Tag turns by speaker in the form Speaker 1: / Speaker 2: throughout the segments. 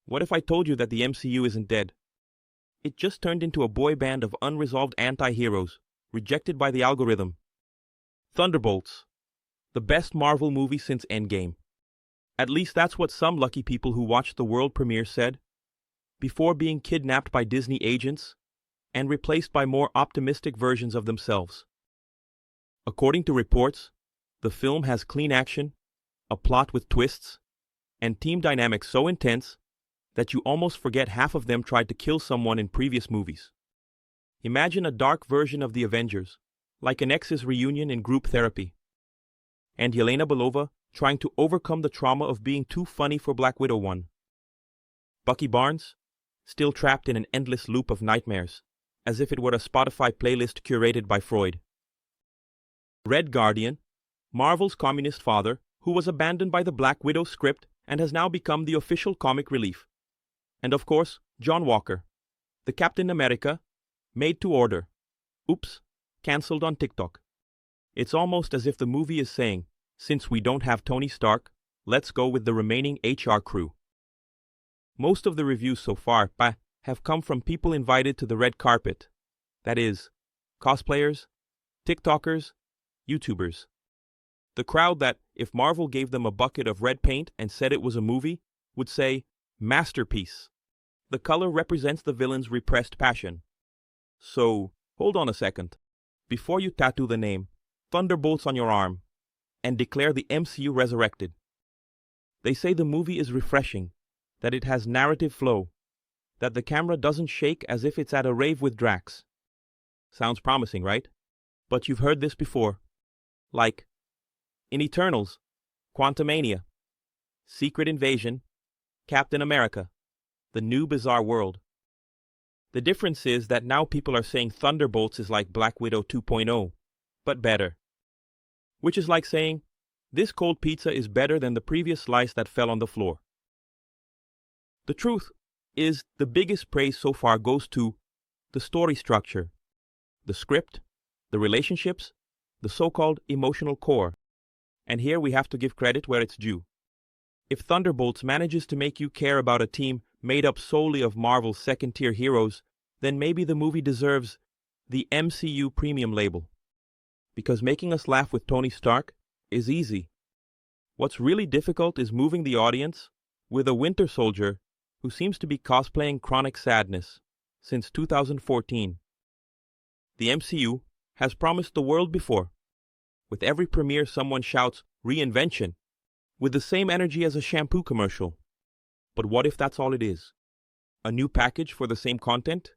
Speaker 1: What if I told you that the MCU isn't dead? It just turned into a boy band of unresolved anti-heroes, rejected by the algorithm. Thunderbolts, the best Marvel movie since Endgame. At least that's what some lucky people who watched the world premiere said, before being kidnapped by Disney agents and replaced by more optimistic versions of themselves. According to reports, the film has clean action, a plot with twists, and team dynamics so intense that you almost forget half of them tried to kill someone in previous movies. Imagine a dark version of the Avengers, like an ex's reunion in group therapy. And Yelena Belova trying to overcome the trauma of being too funny for Black Widow 1. Bucky Barnes, still trapped in an endless loop of nightmares, as if it were a Spotify playlist curated by Freud. Red Guardian, Marvel's communist father, who was abandoned by the Black Widow script and has now become the official comic relief. And of course, John Walker, the Captain America, made to order. Oops, cancelled on TikTok. It's almost as if the movie is saying, since we don't have Tony Stark, let's go with the remaining HR crew. Most of the reviews so far have come from people invited to the red carpet. That is, cosplayers, TikTokers, YouTubers. The crowd that, if Marvel gave them a bucket of red paint and said it was a movie, would say, masterpiece. The color represents the villain's repressed passion. So, hold on a second. Before you tattoo the name Thunderbolts on your arm and declare the MCU resurrected. They say the movie is refreshing, that it has narrative flow, that the camera doesn't shake as if it's at a rave with Drax. Sounds promising, right? But you've heard this before. Like, in Eternals, Quantumania, Secret Invasion, Captain America, The New Bizarre World. The difference is that now people are saying Thunderbolts is like Black Widow 2.0, but better. Which is like saying, this cold pizza is better than the previous slice that fell on the floor. The truth is, the biggest praise so far goes to the story structure, the script, the relationships, the so-called emotional core. And here we have to give credit where it's due. If Thunderbolts manages to make you care about a team made up solely of Marvel's second-tier heroes, then maybe the movie deserves the MCU premium label. Because making us laugh with Tony Stark is easy. What's really difficult is moving the audience with a Winter Soldier who seems to be cosplaying chronic sadness since 2014. The MCU has promised the world before. With every premiere someone shouts, reinvention, with the same energy as a shampoo commercial. But what if that's all it is? A new package for the same content?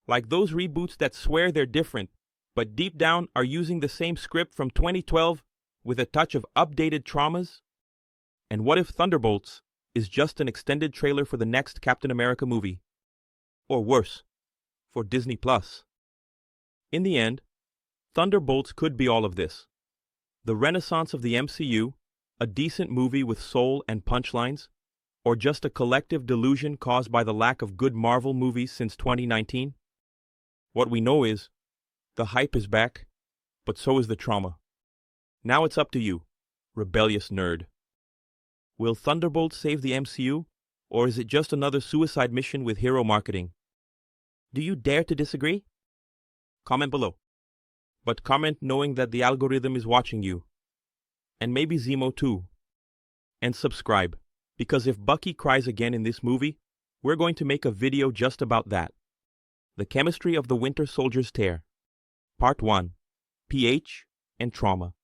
Speaker 1: Like those reboots that swear they're different, but deep down are using the same script from 2012 with a touch of updated traumas? And what if Thunderbolts is just an extended trailer for the next Captain America movie? Or worse, for Disney+. In the end, Thunderbolts could be all of this. The renaissance of the MCU, a decent movie with soul and punchlines, or just a collective delusion caused by the lack of good Marvel movies since 2019? What we know is, the hype is back, but so is the trauma. Now it's up to you, rebellious nerd. Will Thunderbolts save the MCU, or is it just another suicide mission with hero marketing? Do you dare to disagree? Comment below. But comment knowing that the algorithm is watching you. And maybe Zemo too. And subscribe, because if Bucky cries again in this movie, we're going to make a video just about that. The Chemistry of the Winter Soldier's Tear. Part 1. pH and Trauma.